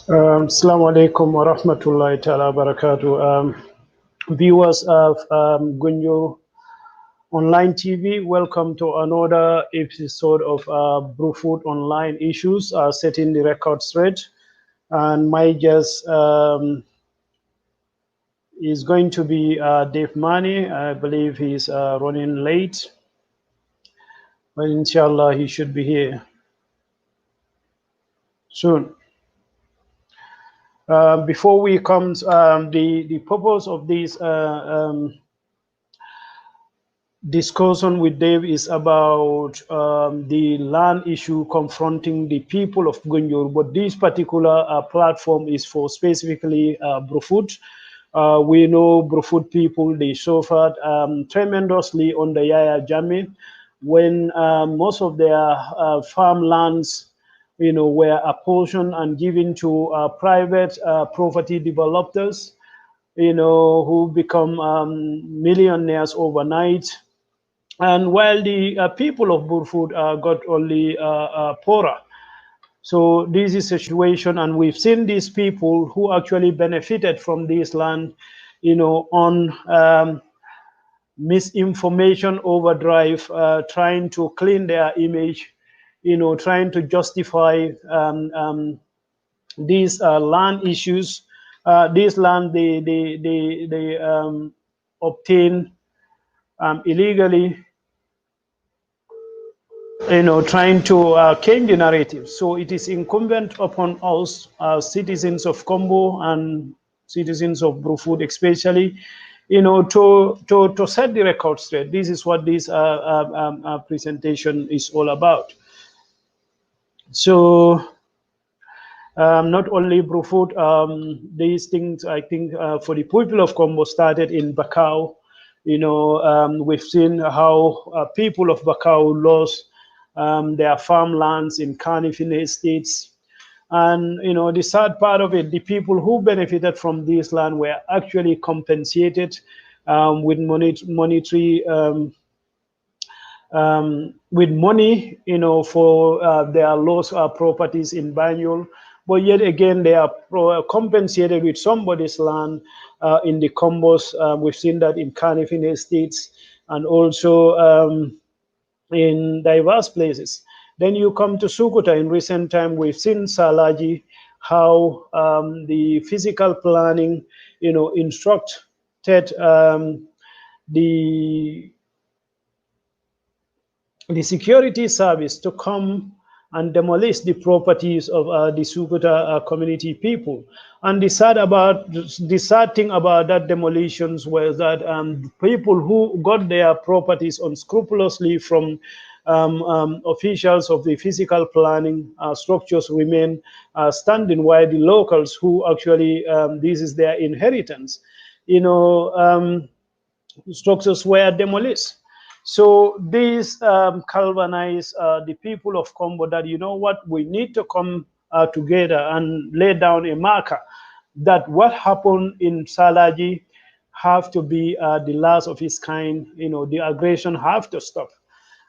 Assalamu alaikum wa rahmatullahi ta'ala wa barakatuh. Viewers of Gunjo Online TV, welcome to another episode of Brufut Online Issues, setting the record straight. And my guest is going to be Dave Manneh. I believe he's running late, but inshallah he should be here soon. Before we come, the purpose of this discussion with Dave is about the land issue confronting the people of Gunjur, but this particular platform is for specifically Brufut. We know Brufut people, they suffered tremendously under Yaya Jammeh when most of their farmlands were apportioned and given to private property developers, who become millionaires overnight. And while the people of Burfoot got only poorer. So this is a situation, and we've seen these people who actually benefited from this land, on misinformation overdrive, trying to clean their image, trying to justify these land issues. This land they obtain illegally, trying to change the narrative. So it is incumbent upon us, citizens of Combo and citizens of Brufut especially, to set the record straight. This is what this presentation is all about. So not only Brufut, these things, I think, for the people of Combo started in Bakau. We've seen how people of Bakau lost their farmlands in Carnifin estates. And, the sad part of it, the people who benefited from this land were actually compensated with monetary, with money, for their lost properties in Banyul. But yet again, they are compensated with somebody's land in the combos. We've seen that in Carnifin estates and also in diverse places. Then you come to Sukuta. In recent time, we've seen Salaji, how the physical planning, instructed the security service to come and demolish the properties of the Sukuta community people. And the sad thing about that demolitions was that people who got their properties unscrupulously from officials of the physical planning structures remain standing, while the locals who actually, this is their inheritance, structures were demolished. So these galvanize the people of Combo that, what, we need to come together and lay down a marker that what happened in Salaji have to be the last of its kind. The aggression have to stop.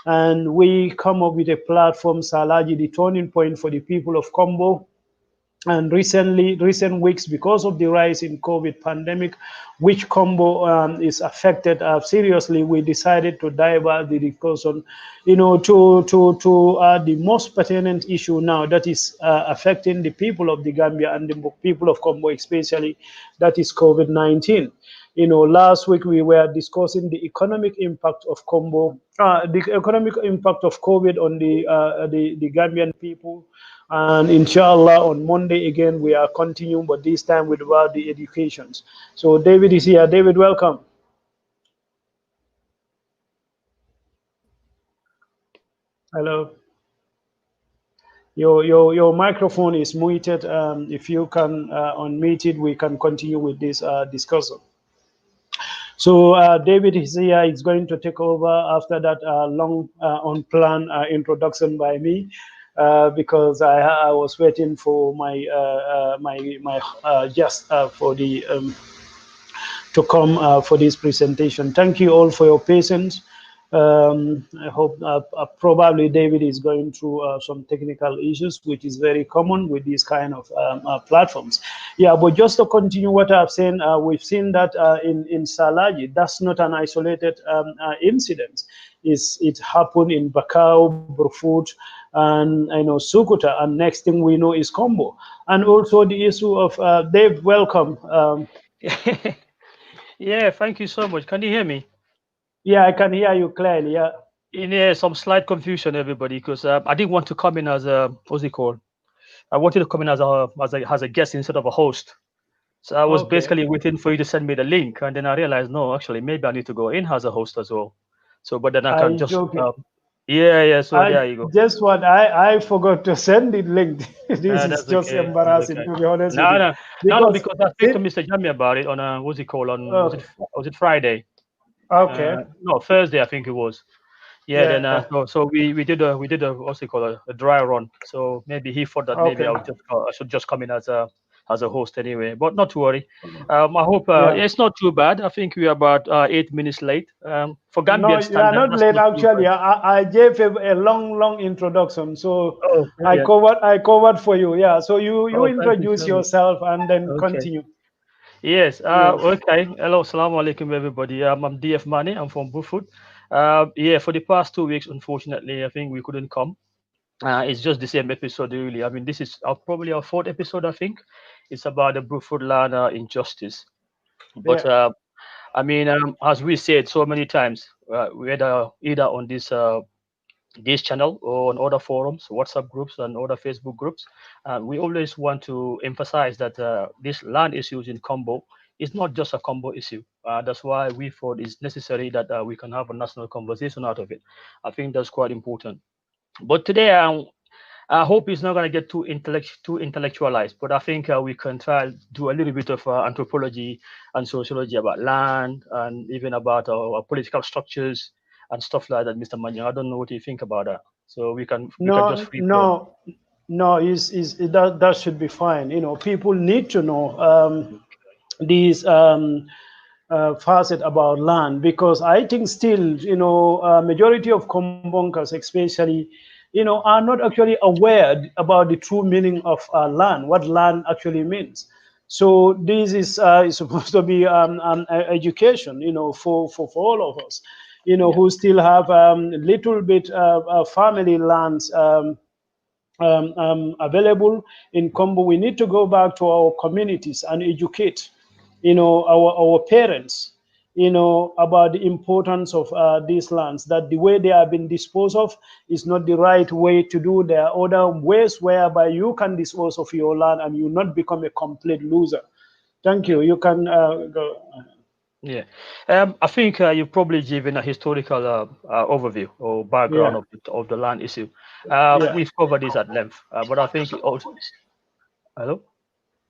And we come up with a platform, Salaji, the turning point for the people of Combo. And recent weeks, because of the rise in COVID pandemic, which Combo is affected seriously, we decided to divert the discussion, to the most pertinent issue now that is affecting the people of the Gambia and the people of Combo especially, that is COVID-19. Last week we were discussing the economic impact of Combo, the economic impact of COVID on the Gambian people. And inshallah, on Monday again, we are continuing, but this time with about the educations. So David is here. David, welcome. Hello. Your microphone is muted. If you can unmute it, we can continue with this discussion. So David is here. He's going to take over after that long unplanned introduction by me. Because I was waiting for my guest for the to come for this presentation. Thank you all for your patience. I hope probably David is going through some technical issues, which is very common with these kind of platforms. Yeah, but just to continue what I've seen, we've seen that in Salaji, that's not an isolated incident. It happened in Bakau, Brufut, and Sukuta, and next thing we know is Combo, and also the issue of Dave. Welcome. Yeah, thank you so much. Can you hear me? Yeah, I can hear you clearly. Yeah. Yeah, some slight confusion, everybody, because I didn't want to come in as a what's it called? I wanted to come in as a guest instead of a host. So I was Okay. basically waiting for you to send me the link, and then I realized no, actually maybe I need to go in as a host as well. So, but then I Are can you just joking? yeah, yeah. So I there you go. just what I forgot to send it link. This is That's just okay. That's embarrassing okay. to be honest with No, you, no, no, no. because Because I spoke to it. Mr. Jami about it on what's it called on Uh, was it Friday? okay. No, Thursday I think it was. Yeah, then Yeah. we did a what's it called a dry run. So maybe he thought that maybe Okay. I should just come in as a host anyway. But not to worry. I hope Yeah. it's not too bad. I think we are about 8 minutes late. For No, Gambian you are standard, not that's late not too actually. bad. I gave a long introduction, so Oh, I brilliant. covered I covered for you. Yeah. So you Oh, thank you introduce so much. yourself and then Okay. continue. Yes. Yeah. Okay. Hello. Assalamu alaikum, everybody. I'm DF Manneh. I'm from Brufut. Yeah. For the past 2 weeks, unfortunately, I think we couldn't come. It's just the same episode, really. I mean, this is probably our fourth episode, I think. It's about the Brufut land injustice. But Yeah. I mean, as we said so many times, whether either on this channel or on other forums, WhatsApp groups, and other Facebook groups, we always want to emphasize that this land issues in Combo is not just a Combo issue. That's why we thought it's necessary that we can have a national conversation out of it. I think that's quite important. But today, I hope it's not going to get too intellectualized, but I think we can try to do a little bit of anthropology and sociology about land and even about our political structures and stuff like that, Mr. Manjang. I don't know what you think about that. So we can just No, free flow. no, no. That should be fine. People need to know these facet about land, because I think still, majority of Kombonkers, especially, are not actually aware about the true meaning of land, what land actually means. So this is supposed to be education, for all of us, Yeah. who still have little bit family lands available in Combo. We need to go back to our communities and educate, our parents, about the importance of these lands. That the way they have been disposed of is not the right way to do. There are other ways whereby you can dispose of your land and you not become a complete loser. Thank Yeah. you. You can go. Yeah. I think you've probably given a historical overview or background Yeah, of the land issue. yeah. We've covered this at length, but I think it also. Hello?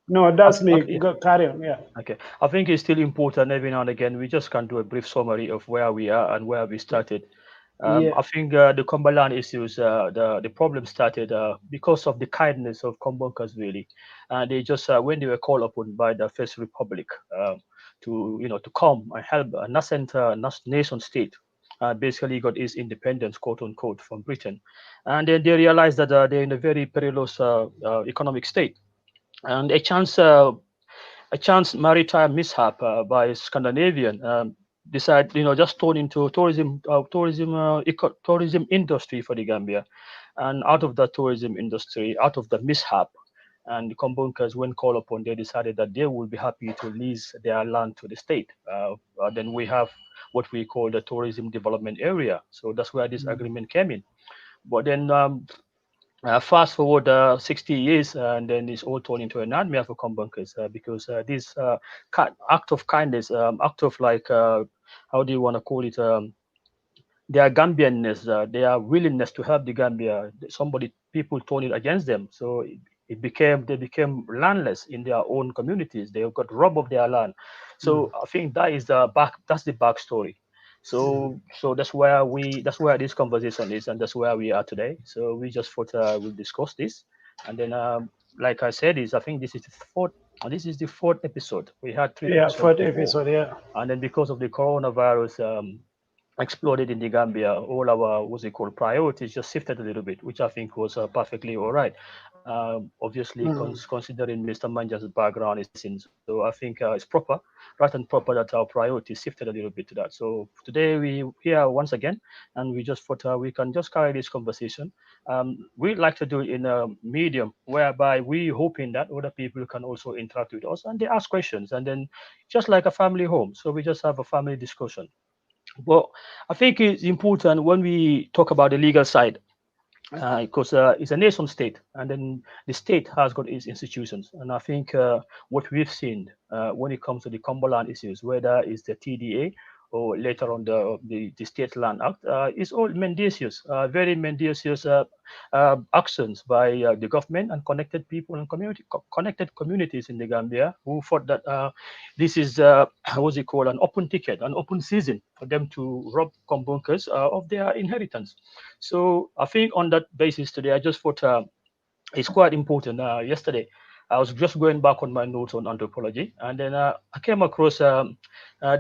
No, I, that's I, me. Go, carry on. Yeah, Okay. I think it's still important every now and again. We just can do a brief summary of where we are and where we started. yeah. I think the Cumberland issues, the problem started because of the kindness of Combonkers, really. They just, when they were called upon by the First Republic to come and help a nascent nation state, basically got its independence, quote unquote, from Britain. And then they realized that they're in a very perilous economic state. And a chance maritime mishap by Scandinavian decide just turn into tourism industry for the Gambia, and out of that tourism industry, out of the mishap, and the Kombunkers, when called upon, they decided that they would be happy to lease their land to the state. Then we have what we call the tourism development area. So that's where this agreement came in. But then fast forward 60 years, and then it's all turned into a nightmare for Kombunkers because this act of kindness, act of like, how do you want to call it? Their Gambianness, their willingness to help the Gambia, people turned it against them. So they became landless in their own communities. They got robbed of their land. So I think that's the backstory. So that's where this conversation is, and that's where we are today. So we just thought we'll discuss this, and then like I said, I think this is the fourth episode. We had three Yeah. episodes For the before, episode. Yeah. and then because of the coronavirus. exploded in the Gambia, all our what's it called priorities just shifted a little bit, which I think was perfectly all right. Obviously, Mm. considering Mr. Manja's background is in, so I think it's proper, right and proper that our priorities shifted a little bit to that. So today we here once again, and we just thought we can just carry this conversation. We'd like to do it in a medium whereby we hoping that other people can also interact with us and they ask questions, and then just like a family home. So we just have a family discussion. Well, I think it's important when we talk about the legal side, because it's a nation state, and then the state has got its institutions. And I think what we've seen when it comes to the Cumberland issues, whether it's the TDA or later on the State Land Act, is all mendacious, very mendacious actions by the government and connected people and connected communities in the Gambia who thought that this is what's it called, an open ticket, an open season for them to rob Kombunkers of their inheritance. So I think on that basis today, I just thought it's quite important. Yesterday, I was just going back on my notes on anthropology, and then I came across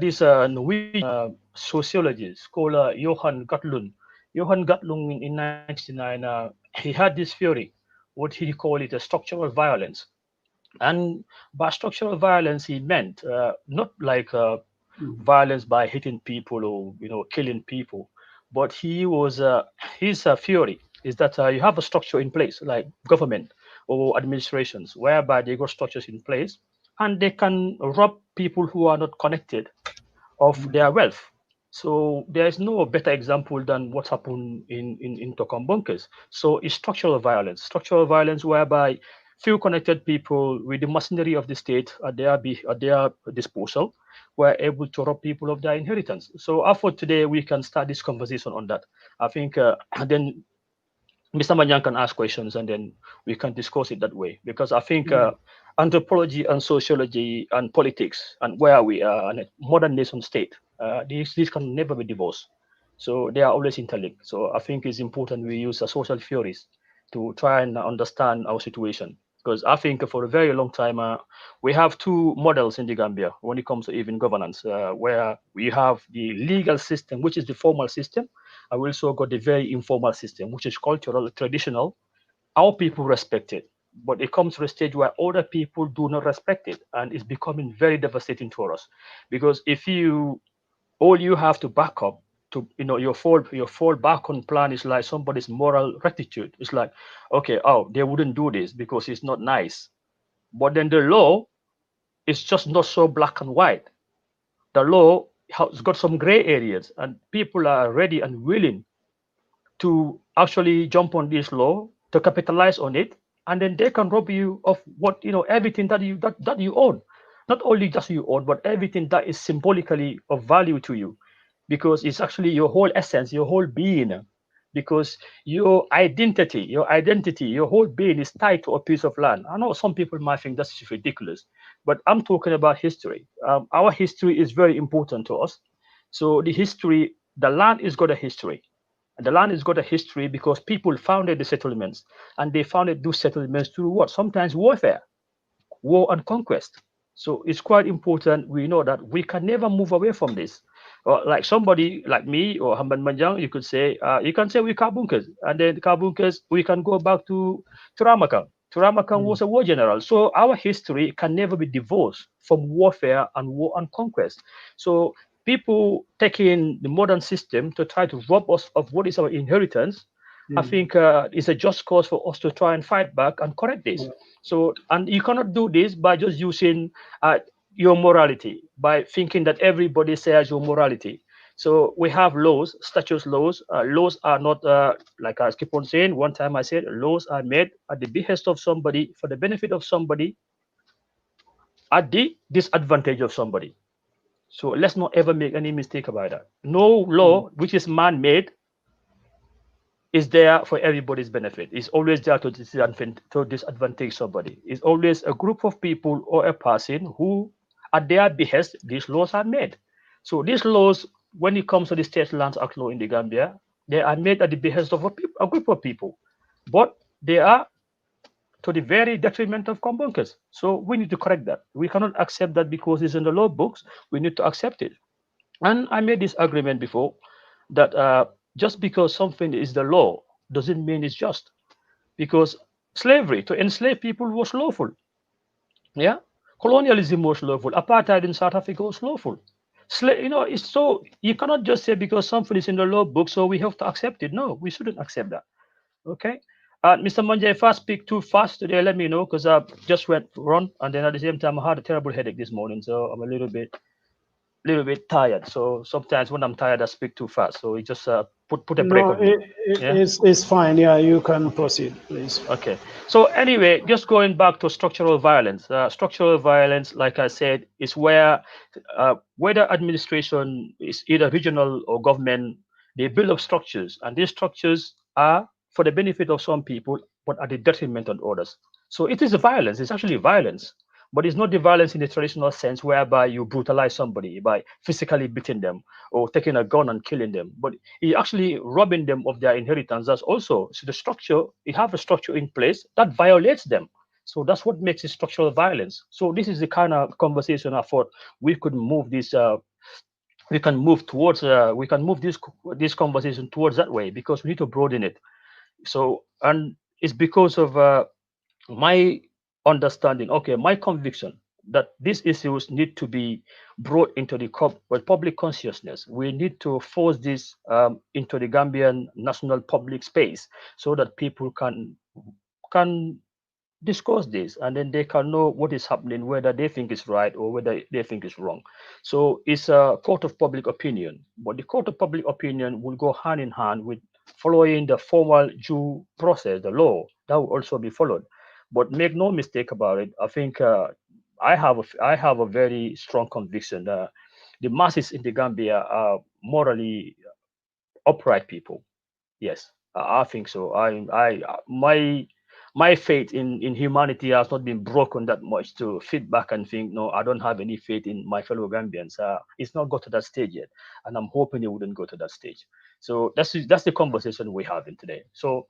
this Norwegian sociologist called Johan Gatlund. Johan Gatlund in 1969, he had this theory, what he called it, a structural violence. And by structural violence, he meant not like Mm. violence by hitting people or killing people, but his theory is that you have a structure in place like government or administrations whereby they got structures in place and they can rob people who are not connected of Mm. their wealth. So there is no better example than what happened in Tokam bunkers. So it's structural violence whereby few connected people with the machinery of the state at their disposal were able to rob people of their inheritance. So I thought today we can start this conversation on that. I think then Mr. Manjang can ask questions and then we can discuss it that way. Because I think Mm. anthropology and sociology and politics and where we are and a modern nation state, these can never be divorced. So they are always interlinked. So I think it's important we use social theories to try and understand our situation. Because I think for a very long time, we have two models in the Gambia when it comes to even governance, where we have the legal system, which is the formal system, and we also got the very informal system, which is cultural, traditional. Our people respect it, but it comes to a stage where other people do not respect it, and it's becoming very devastating for us. Because if you all you have to back up to your fall back on plan is like somebody's moral rectitude. It's like, okay, oh, they wouldn't do this because it's not nice. But then the law is just not so black and white. The law has got some gray areas, and people are ready and willing to actually jump on this law to capitalize on it, and then they can rob you of what everything that you own, not only just you own, but everything that is symbolically of value to you, because it's actually your whole essence, your whole being. Because your identity, your whole being is tied to a piece of land. I know some people might think that's ridiculous, but I'm talking about history. Our history is very important to us. So the land is got a history, and the land has got a history because people founded the settlements, and they founded those settlements through what? Sometimes warfare, war and conquest. So it's quite important we know that we can never move away from this. Or like somebody like me or Ahmed Manjang, you can say we carbunkers, and then carbunkers we can go back to Turamakan. Turamakan Mm. was a war general. So our history can never be divorced from warfare and war and conquest. So people taking the modern system to try to rob us of what is our inheritance, I Mm. think it's a just cause for us to try and fight back and correct this. Yeah. So, and you cannot do this by just using your morality, by thinking that everybody shares your morality. So we have laws, statutes, laws. Laws are not, like I keep on saying, one time I said, laws are made at the behest of somebody, for the benefit of somebody, at the disadvantage of somebody. So let's not ever make any mistake about that. No Mm. law which is man-made is there for everybody's benefit. It's always there to disadvantage somebody. It's always a group of people or a person who, at their behest, these laws are made. So these laws, when it comes to the State Lands Act law in the Gambia, they are made at the behest of a group of people, but they are to the very detriment of Kombunkers. So we need to correct that. We cannot accept that because it's in the law books. We need to accept it. And I made this agreement before. that just because something is the law doesn't mean it's just. Because slavery to enslave people was lawful. Yeah, colonialism was lawful. Apartheid in South Africa was lawful. It's so you cannot just say because something is in the law book, so we have to accept it. No, we shouldn't accept that. Okay. Mr. Manjang, if I speak too fast today, let me know because I just went run and then at the same time I had a terrible headache this morning, so I'm a little bit tired. So sometimes when I'm tired, I speak too fast. So you just put a break No, on me. Yeah. it's fine. Yeah, you can proceed, please. Okay. So anyway, just going back to structural violence. Structural violence, like I said, is where whether administration is either regional or government, they build up structures, and these structures are for the benefit of some people, but at the detriment of others. So it is a violence. It's actually violence, but it's not the violence in the traditional sense, whereby you brutalize somebody by physically beating them or taking a gun and killing them. But he actually robbing them of their inheritance. That's also so the structure. You have a structure in place that violates them. So that's what makes it structural violence. So this is the kind of conversation I thought we could move this. We can move towards. We can move this conversation towards that way because we need to broaden it. So and it's because of my understanding, okay, my conviction that these issues need to be brought into the public consciousness. We need to force this into the Gambian national public space so that people can discuss this and then they can know what is happening, whether they think is right or whether they think is wrong. So it's a court of public opinion, but the court of public opinion will go hand in hand with following the formal due process, the law that will also be followed. But make no mistake about it, I think I have a very strong conviction that the masses in the Gambia are morally upright people. Yes, I think so. My faith in humanity has not been broken that much to fit back and think, no, I don't have any faith in my fellow Gambians. It's not got to that stage yet, and I'm hoping it wouldn't go to that stage. So that's the conversation we're having today. So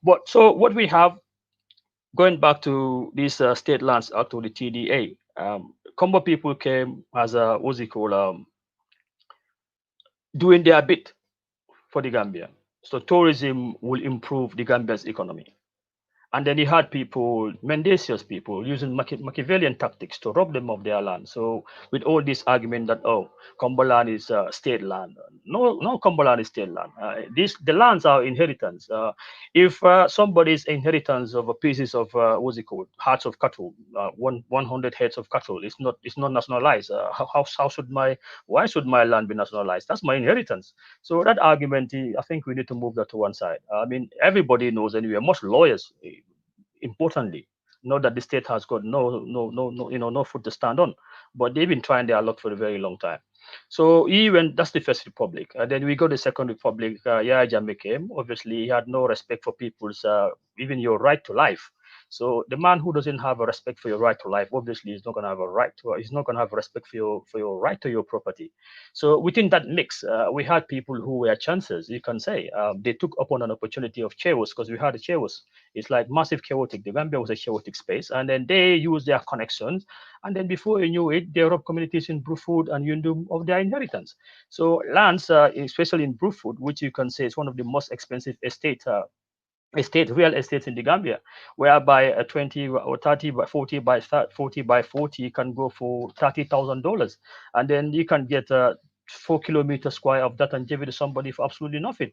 what we have going back to this State Lands Act or the TDA, Combo people came as a what's it called, doing their bit for the Gambia. So tourism will improve the Gambia's economy. And then he had people, mendacious people, using Machiavellian tactics to rob them of their land. So with all this argument that Comboland is state land, no, Comboland is state land. The lands are inheritance. If somebody's inheritance of a pieces of what's it called, hearts of cattle, 100 heads of cattle, it's not nationalized. How should my why should my land be nationalized? That's my inheritance. So that argument, I think we need to move that to one side. I mean, everybody knows anyway. Most lawyers, importantly, know that the state has got no foot to stand on, but they've been trying their luck for a very long time. So even that's the first republic. Then we go to the second republic. Yahya Jammeh came. Obviously, he had no respect for people's even your right to life. So the man who doesn't have a respect for your right to life, obviously, is not going to have a right to. He's not going to have respect for your right to your property. So within that mix, we had people who were chances. You can say they took upon an opportunity of chaos because we had a chaos. It's like massive chaotic. The Gambia was a chaotic space, and then they used their connections, and then before you knew it, they robbed communities in Brufut and Yundum of their inheritance. So lands, especially in Brufut, which you can say is one of the most expensive real estates in the Gambia, whereby a 20 or 30 by 40 can go for $30,000, and then you can get 4 kilometers square of that and give it to somebody for absolutely nothing.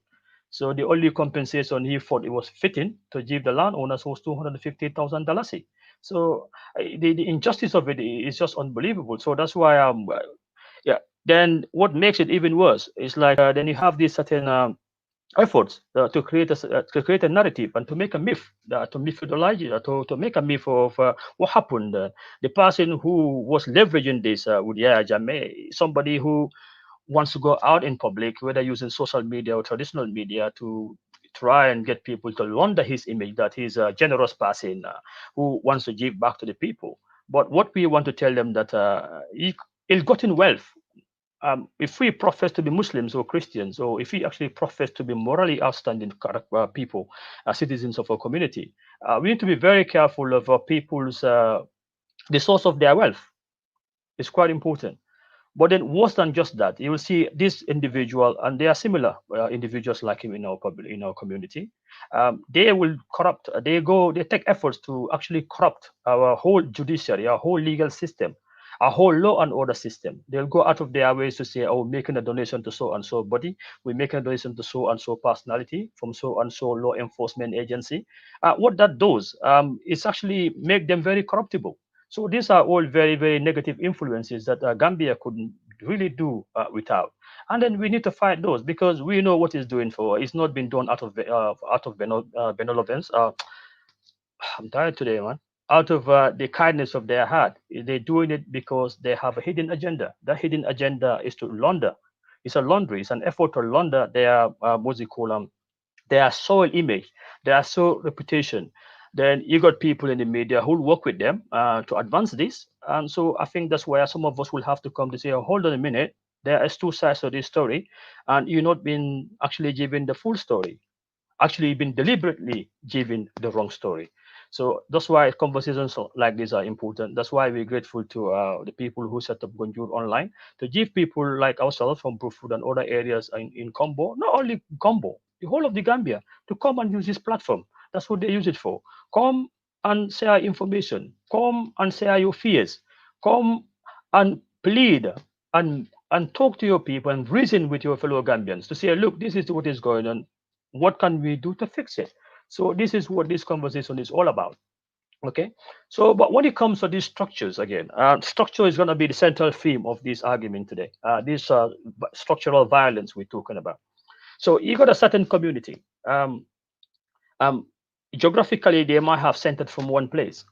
So the only compensation he thought it was fitting to give the landowners was $250,000. So the injustice of it is just unbelievable. So that's why yeah. Then what makes it even worse is like then you have this certain efforts to create a narrative and to make a myth, to mythologize it, to make a myth of what happened. The person who was leveraging this with Yahya Jammeh, somebody who wants to go out in public, whether using social media or traditional media, to try and get people to launder his image that he's a generous person who wants to give back to the people. But what we want to tell them that ill-gotten wealth, if we profess to be Muslims or Christians, or if we actually profess to be morally outstanding people, citizens of our community, we need to be very careful of people's the source of their wealth. It's quite important. But then worse than just that, you will see this individual, and they are similar individuals like him in our public, in our community. They will corrupt. They take efforts to actually corrupt our whole judiciary, our whole legal system, our whole law and order system. They'll go out of their ways to say, "Oh, making a donation to so and so body, we make a donation to so and so personality from so and so law enforcement agency." What that does is actually make them very corruptible. So these are all very, very negative influences that Gambia couldn't really do without. And then we need to fight those because we know what it's doing for. It's not been done out of benevolence. I'm tired today, man. Out of the kindness of their heart, they're doing it because they have a hidden agenda. That hidden agenda is to launder. It's a laundry. It's an effort to launder their what's it called their soil image, their soil reputation. Then you got people in the media who will work with them to advance this. And so I think that's where some of us will have to come to say, oh, hold on a minute, there is two sides to this story, and you're not been actually given the full story, actually been deliberately given the wrong story. So that's why conversations like this are important. That's why we're grateful to the people who set up Gonjur Online to give people like ourselves from Brufut and other areas in Combo, not only Combo, the whole of the Gambia, to come and use this platform. That's what they use it for. Come and share information. Come and share your fears. Come and plead and talk to your people and reason with your fellow Gambians to say, look, this is what is going on. What can we do to fix it? So this is what this conversation is all about. Okay. So, but when it comes to these structures, again, structure is going to be the central theme of this argument today. This structural violence we're talking about. So you got a certain community. Um, Geographically, they might have centered from one place.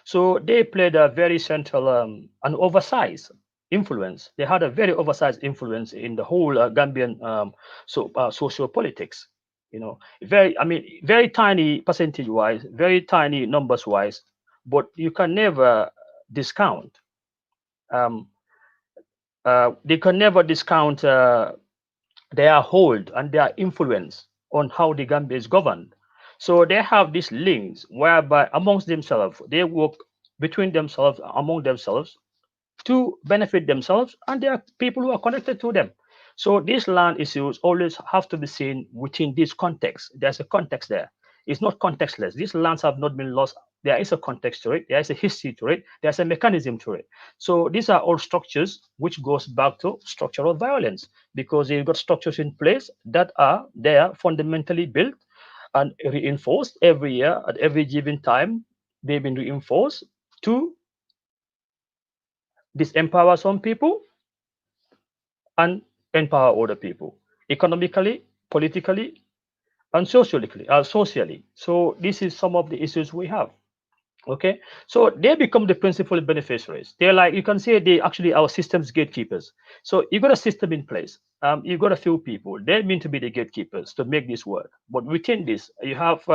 So they played a very central, an oversized influence. They had a very oversized influence in the whole Gambian socio politics. You know, very, I mean, very tiny percentage wise, very tiny numbers wise, but you can never discount. Um, they can never discount their hold and their influence on how the Gambia is governed. So they have these links whereby amongst themselves they work between themselves among themselves to benefit themselves and there are people who are connected to them. So these land issues always have to be seen within this context. There's a context there. It's not contextless. These lands have not been lost. There is a context to it. There is a history to it. There's a mechanism to it. So these are all structures which goes back to structural violence because you've got structures in place that are there fundamentally built and reinforced every year at every given time. They've been reinforced to disempower some people and empower other people economically, politically, and socially. So this is some of the issues we have. Okay, so they become the principal beneficiaries. They're like you can say they actually our systems gatekeepers. So you got a system in place. You got a few people. They mean to be the gatekeepers to make this work. But within this, you have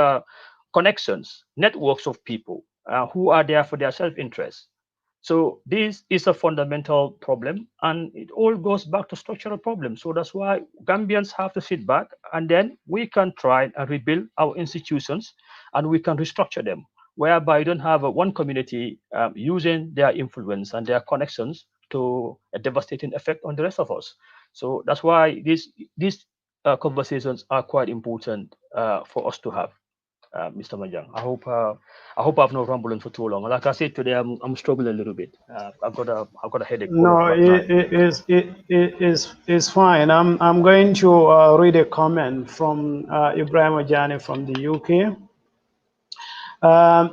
connections, networks of people who are there for their self-interest. So this is a fundamental problem, and it all goes back to structural problems. So that's why Gambians have to sit back, and then we can try and rebuild our institutions, and we can restructure them, whereby you don't have one community using their influence and their connections to a devastating effect on the rest of us. So that's why these conversations are quite important for us to have. Mr. Manjang. I hope I've not rambling for too long. Like I said today, I'm struggling a little bit. I've got a headache all of No, right now. it is fine. I'm going to read a comment from Ibrahim Ajani from the UK.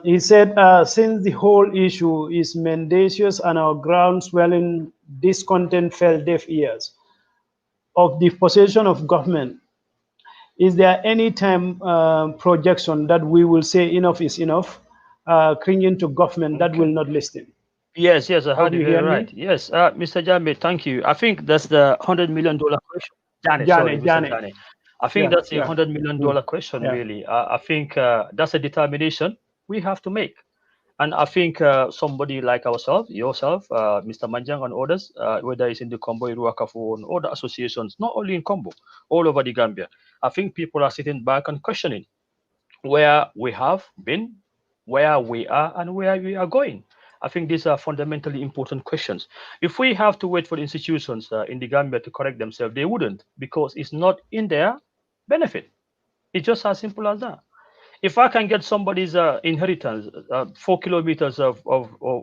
He said, since the whole issue is mendacious and our groundswell in discontent fell deaf ears of the possession of government, is there any time projection that we will say enough is enough, clinging to government that will Okay. not listen? Yes, yes, I Hope heard you you very hear right. me. Yes, Mr. Jame, thank you. I think that's the $100 million question. Jane, sorry, Jane, Mr. Jane. Jane. I think Yeah, that's the yeah. $100 million question, Yeah. really. I think that's a determination we have to make. And I think somebody like ourselves, yourself, Mr. Manjang, and others, whether it's in the Combo, Iruakafu, and other associations, not only in Combo, all over the Gambia, I think people are sitting back and questioning where we have been, where we are, and where we are going. I think these are fundamentally important questions. If we have to wait for the institutions in the Gambia to correct themselves, they wouldn't, because it's not in their benefit. It's just as simple as that. If I can get somebody's inheritance, 4 kilometers of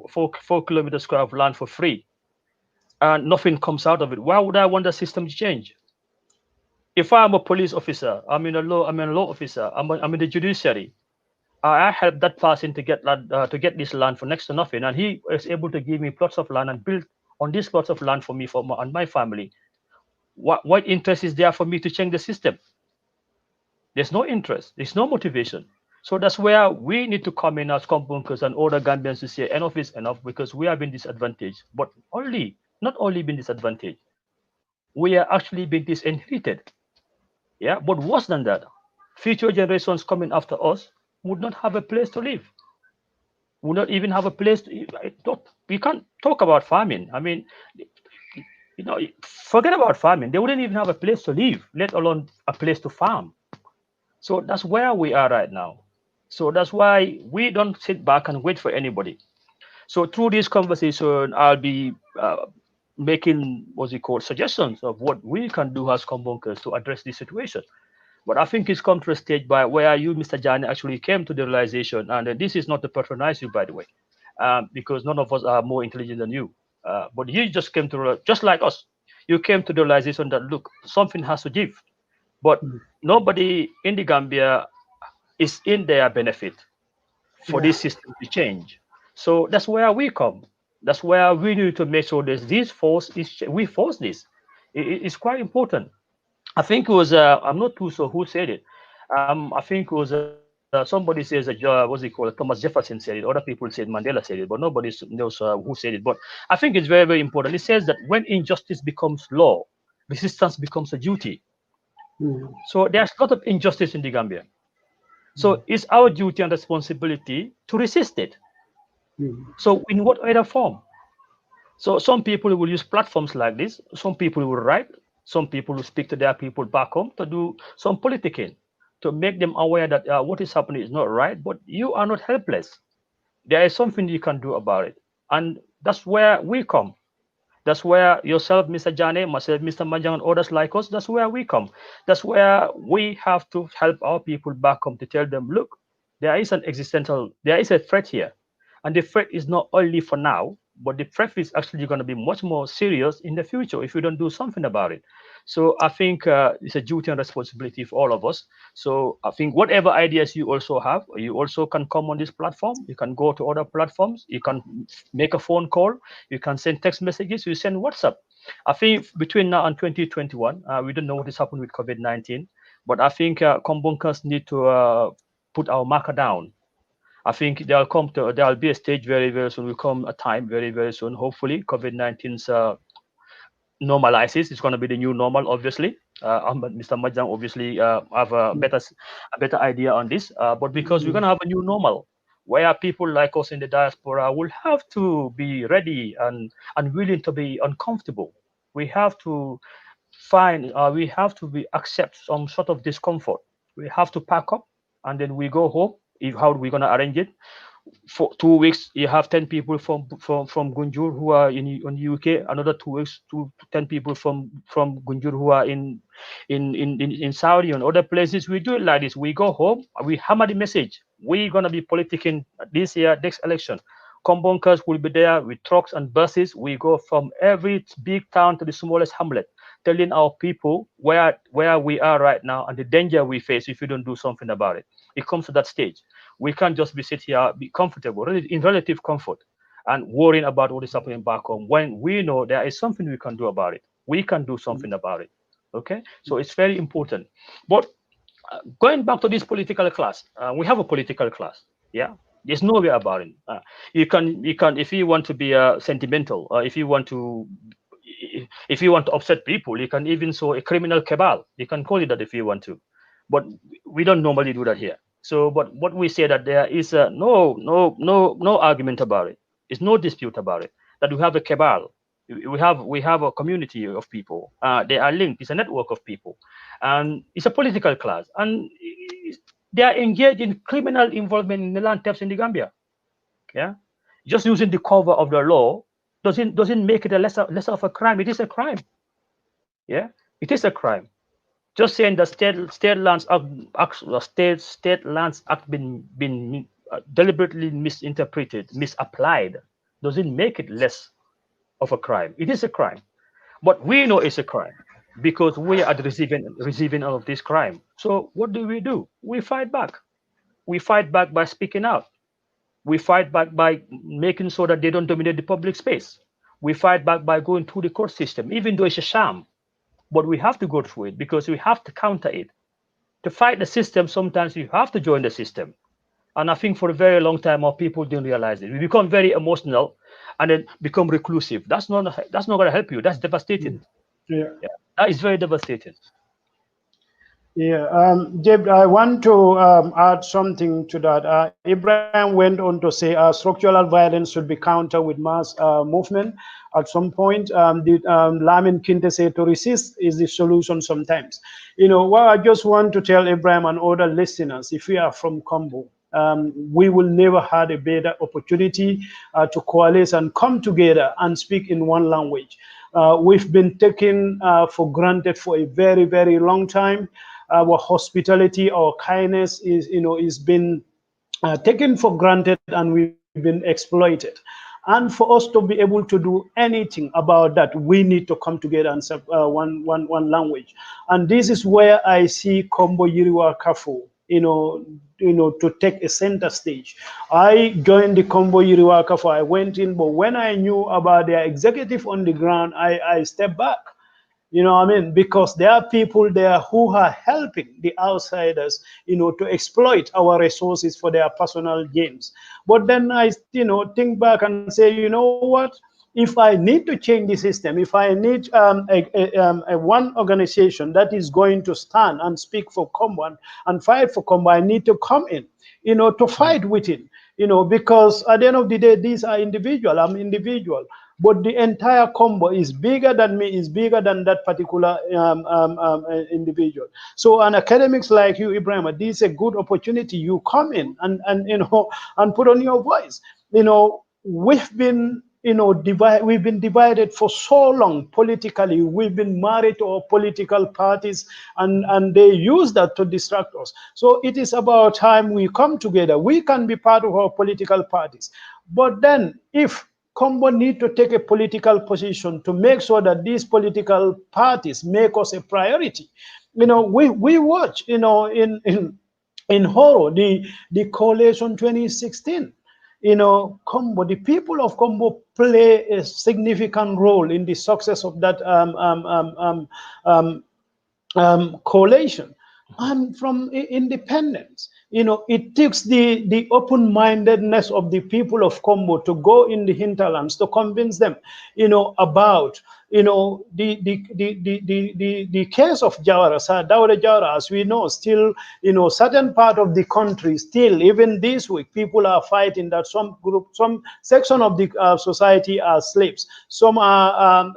4 kilometers square of land for free, and nothing comes out of it, why would I want the system to change? If I'm a police officer, I'm in a law officer, I'm in the judiciary, I help that person to get this land for next to nothing, and he is able to give me plots of land and build on these plots of land for me and my family. What interest is there for me to change the system? There's no interest. There's no motivation. So that's where we need to come in as Kombunkers and other Gambians to say enough is enough, because we have been disadvantaged, but not only been disadvantaged, we are actually being disinherited. Yeah, but worse than that, future generations coming after us would not have a place to live, would not even have a place to. We can't talk about farming. I mean, forget about farming. They wouldn't even have a place to live, let alone a place to farm. So that's where we are right now. So that's why we don't sit back and wait for anybody. So through this conversation, I'll be making what's it called suggestions of what we can do as Kombunkers to address this situation. But I think it's come to a stage by where you, Mr. Jani, actually came to the realization, and this is not to patronize you, by the way, because none of us are more intelligent than you. But you just came to, just like us, you came to the realization that, look, something has to give. But Mm. nobody in the Gambia is in their benefit for Yeah. this system to change. So that's where we come. That's where we need to make sure that this force is, we force this. It's quite important. I think it was I'm not too sure who said it. I think it was somebody says what's it called, Thomas Jefferson said it. Other people said Mandela said it, but nobody knows who said it. But I think it's very, very important. It says that when injustice becomes law, resistance becomes a duty. Mm. So there's a lot of injustice in the Gambia. Mm. So it's our duty and responsibility to resist it. Mm. So in what other form? So some people will use platforms like this. Some people will write. Some people will speak to their people back home to do some politicking, to make them aware that what is happening is not right. But you are not helpless. There is something you can do about it, and that's where we come. That's where yourself, Mr. Jane, myself, Mr. Manjang, and others like us, that's where we come. That's where we have to help our people back home to tell them, look, there is a threat here. And the threat is not only for now, but the threat is actually going to be much more serious in the future if we don't do something about it. So I think it's a duty and responsibility for all of us. So I think whatever ideas you also have, you also can come on this platform. You can go to other platforms. You can make a phone call. You can send text messages. You send WhatsApp. I think between now and 2021, we don't know what is happening with COVID-19, but I think Kombunkers need to put our marker down. I think there'll be a stage very, very soon. Will come a time very, very soon. Hopefully, COVID-19's normalizes. It's going to be the new normal, obviously. Mr. Majang obviously have a better idea on this. But because we're Mm. going to have a new normal, where people like us in the diaspora will have to be ready and willing to be uncomfortable. We have to we have to be accept some sort of discomfort. We have to pack up and then we go home. How are we going to arrange it? For 2 weeks, you have 10 people from Gunjur who are in UK. Another 2 weeks, 10 people from Gunjur who are in Saudi and other places. We do it like this. We go home. We hammer the message. We're gonna be politicking this year, next election. Combunkers will be there with trucks and buses. We go from every big town to the smallest hamlet, telling our people where we are right now and the danger we face if we don't do something about it. It comes to that stage. We can't just be sit here, be comfortable, in relative comfort, and worrying about what is happening back home when we know there is something we can do about it. We can do something about it. Okay, so it's very important. But going back to this political class, we have a political class. Yeah, there's no way about it. You can if you want to be sentimental, if you want to upset people, you can even sow a criminal cabal. You can call it that if you want to, but we don't normally do that here. So, but what we say that there is no argument about it. There's no dispute about it. That we have a cabal. We have a community of people. They are linked. It's a network of people, and it's a political class, and they are engaged in criminal involvement in the land thefts in the Gambia. Yeah, Just using the cover of the law doesn't make it a lesser of a crime. It is a crime. Yeah, it is a crime. Just saying the state lands act the state lands act been deliberately misinterpreted, misapplied, doesn't make it less of a crime. It is a crime, but we know it's a crime because we are the receiving of this crime. So what do? We fight back. We fight back by speaking out. We fight back by making sure that they don't dominate the public space. We fight back by going through the court system, even though it's a sham. But we have to go through it because we have to counter it. To fight the system, sometimes you have to join the system. And I think for a very long time, our people didn't realize it. We become very emotional and then become reclusive. That's not going to help you. That's devastating. Yeah. Yeah, that is very devastating. Yeah, Jeb, I want to add something to that. Ibrahim went on to say structural violence should be countered with mass movement. At some point, Lamin Kinte said to resist is the solution sometimes. You know, well, I just want to tell Ibrahim and other listeners, if we are from Combo, we will never had a better opportunity to coalesce and come together and speak in one language. We've been taken for granted for a very, very long time. Our hospitality, our kindness is been taken for granted, and we've been exploited. And for us to be able to do anything about that, we need to come together and serve one language. And this is where I see Kombo Yiriwa Kafu, to take a center stage. I joined the Kombo Yiriwa Kafu. I went in, but when I knew about their executive on the ground, I stepped back. You know what I mean? Because there are people there who are helping the outsiders, to exploit our resources for their personal gains. But then I, think back and say, you know what? If I need to change the system, if I need a one organization that is going to stand and speak for Combo and fight for Combo, I need to come in, to Mhm. fight with it, because at the end of the day, these are individual. I'm individual, but the entire combo is bigger than me, is bigger than that particular individual. So an academics like you, Ibrahim, this is a good opportunity. You come in and and put on your voice. We've been we've been divided for so long politically. We've been married to our political parties, and they use that to distract us. So it is about time we come together. We can be part of our political parties, but then if Combo need to take a political position to make sure that these political parties make us a priority. We watch, in horror, the coalition 2016. Combo, the people of Combo play a significant role in the success of that coalition. And from independence, it takes the open-mindedness of the people of Combo to go in the hinterlands to convince them, about the case of Jawara, Sir Dawda Jawara. As we know, still, certain part of the country, still even this week, people are fighting that some group, some section of the society are slaves. Some are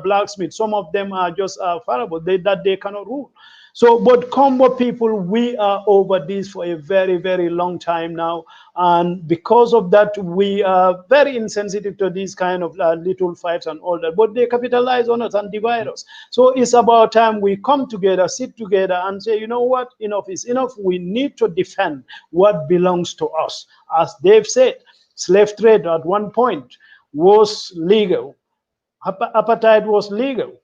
blacksmiths. Some of them are just pharaohs that they cannot rule. So, but Combo people, we are over this for a very, very long time now. And because of that, we are very insensitive to these kind of little fights and all that. But they capitalize on us and divide us. So it's about time we come together, sit together, and say, you know what, enough is enough. We need to defend what belongs to us. As they've said, slave trade at one point was legal. Apartheid was legal.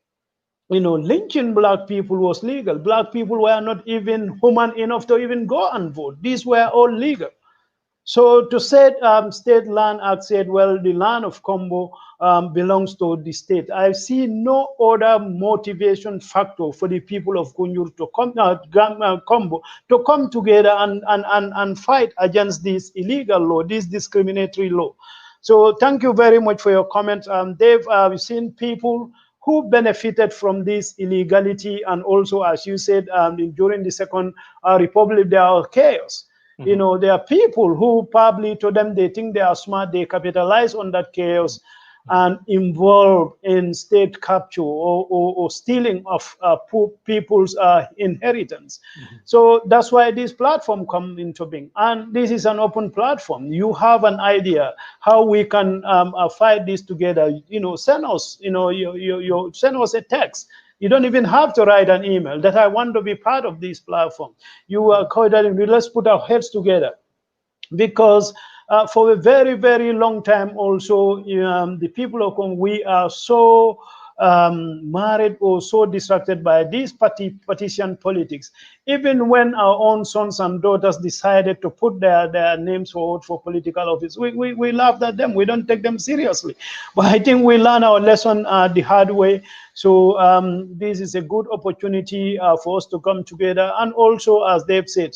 Lynching black people was legal. Black people were not even human enough to even go and vote. These were all legal. So to say state land act said, well, the land of Combo belongs to the state. I see no other motivation factor for the people of Kunjur to come Combo to come together and fight against this illegal law, this discriminatory law. So thank you very much for your comments. Dave, we've seen people who benefited from this illegality, and also, as you said, during the Second Republic, there are chaos. There are people who probably, to them, they think they are smart, they capitalize on that chaos. and involved in state capture or stealing of poor people's inheritance. Mhm. So that's why this platform come into being. And this is an open platform. You have an idea how we can fight this together. Send us, you send us a text. You don't even have to write an email that I want to be part of this platform. You are coordinating. Let's put our heads together, because for a very, very long time also, the people of Congo, we are so married or so distracted by these partisan politics. Even when our own sons and daughters decided to put their names forward for political office, we laughed at them. We don't take them seriously. But I think we learn our lesson the hard way. So this is a good opportunity for us to come together. And also, as Dave said,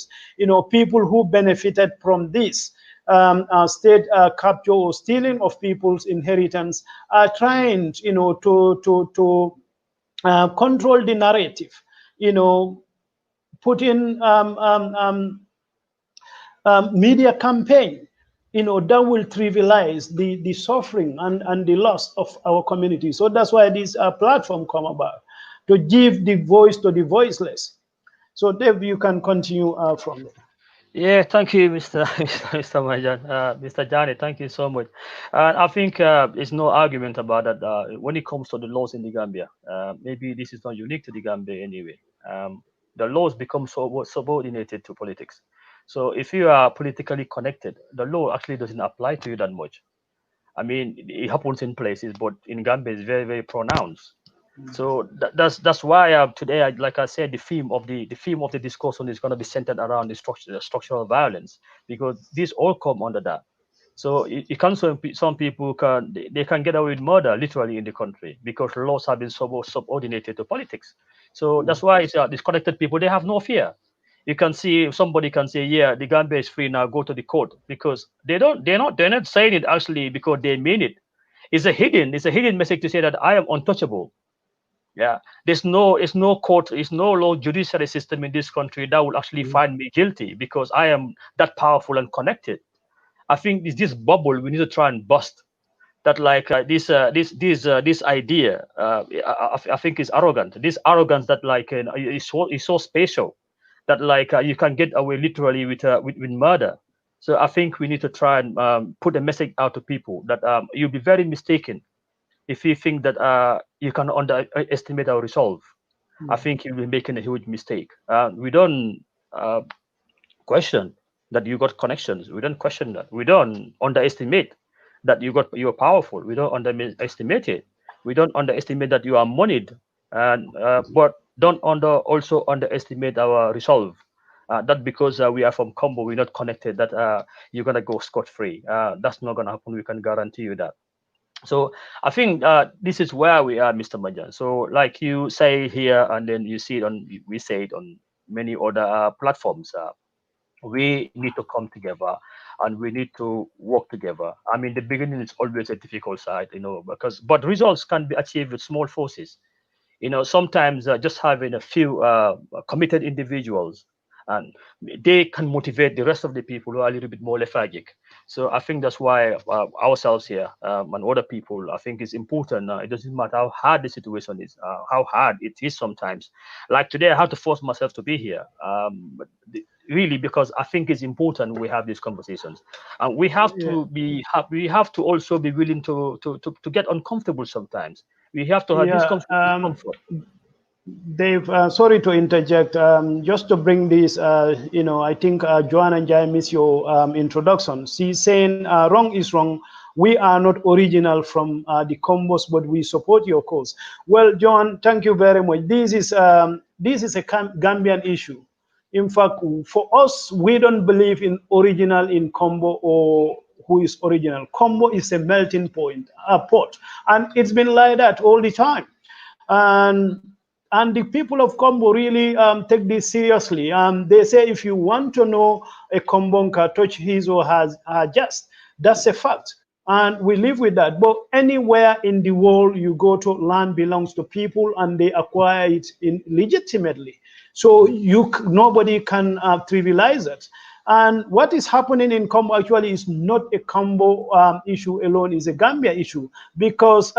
people who benefited from this state capture or stealing of people's inheritance are trying, to control the narrative, put in media campaign, that will trivialize the suffering and the loss of our community. So that's why this platform come about, to give the voice to the voiceless. So Dave, you can continue from there. Yeah, thank you, Mr. Mr. Manjang, Mr. Johnny. Thank you so much. And I think there's no argument about that. When it comes to the laws in the Gambia, maybe this is not unique to the Gambia anyway. The laws become so subordinated to politics. So if you are politically connected, the law actually doesn't apply to you that much. I mean, it happens in places, but in Gambia, it's very, very pronounced. So that's why today, like I said, the theme of the discussion is going to be centered around the structural violence, because these all come under that. So it can some people they can get away with murder literally in the country because laws have been subordinated to politics. So that's why it's disconnected people, they have no fear. You can see somebody can say, yeah, the Gambia is free now, go to the court, because they're not saying it actually because they mean it. It's a hidden message to say that I am untouchable. Yeah, there's no court, there's no law judiciary system in this country that will actually find me guilty because I am that powerful and connected. I think it's this bubble we need to try and bust. That like this idea, I think is arrogant. This arrogance that like is so special that like you can get away literally with murder. So I think we need to try and put a message out to people that you'll be very mistaken if you think that you can underestimate our resolve. I think you'll be making a huge mistake. We don't uh, question that you got connections. We don't question that. We don't underestimate that you're powerful. We don't underestimate it. We don't underestimate that you are moneyed, and but don't also underestimate our resolve. That because we are from Combo, we're not connected. That you're gonna go scot free. That's not gonna happen. We can guarantee you that. So I think this is where we are, Mr. Majan. So like you say here, and then you see it on, we say it on many other platforms. We need to come together and we need to work together. I mean, the beginning is always a difficult side, but results can be achieved with small forces. Sometimes just having a few committed individuals, and they can motivate the rest of the people who are a little bit more lethargic. So I think that's why ourselves here and other people, I think it's important. It doesn't matter how hard the situation is, how hard it is sometimes. Like today, I have to force myself to be here. Really, because I think it's important we have these conversations, and we have Yeah, to we have to also be willing to get uncomfortable sometimes. We have to have this yeah. comfort. Dave, sorry to interject. Just to bring this, I think Joanna and Jai missed your introduction. She's saying wrong is wrong. We are not original from the combos, but we support your cause. Well, John, thank you very much. This is a Gambian issue. In fact, for us, we don't believe in original in Combo or who is original. Combo is a melting point, a pot, and it's been like that all the time. And and the people of Combo really take this seriously. They say if you want to know a Kombonka, touch his or her just. That's a fact. And we live with that. But anywhere in the world you go to, land belongs to people and they acquire it legitimately. So nobody can trivialize it. And what is happening in Combo actually is not a Combo issue alone, is a Gambia issue, because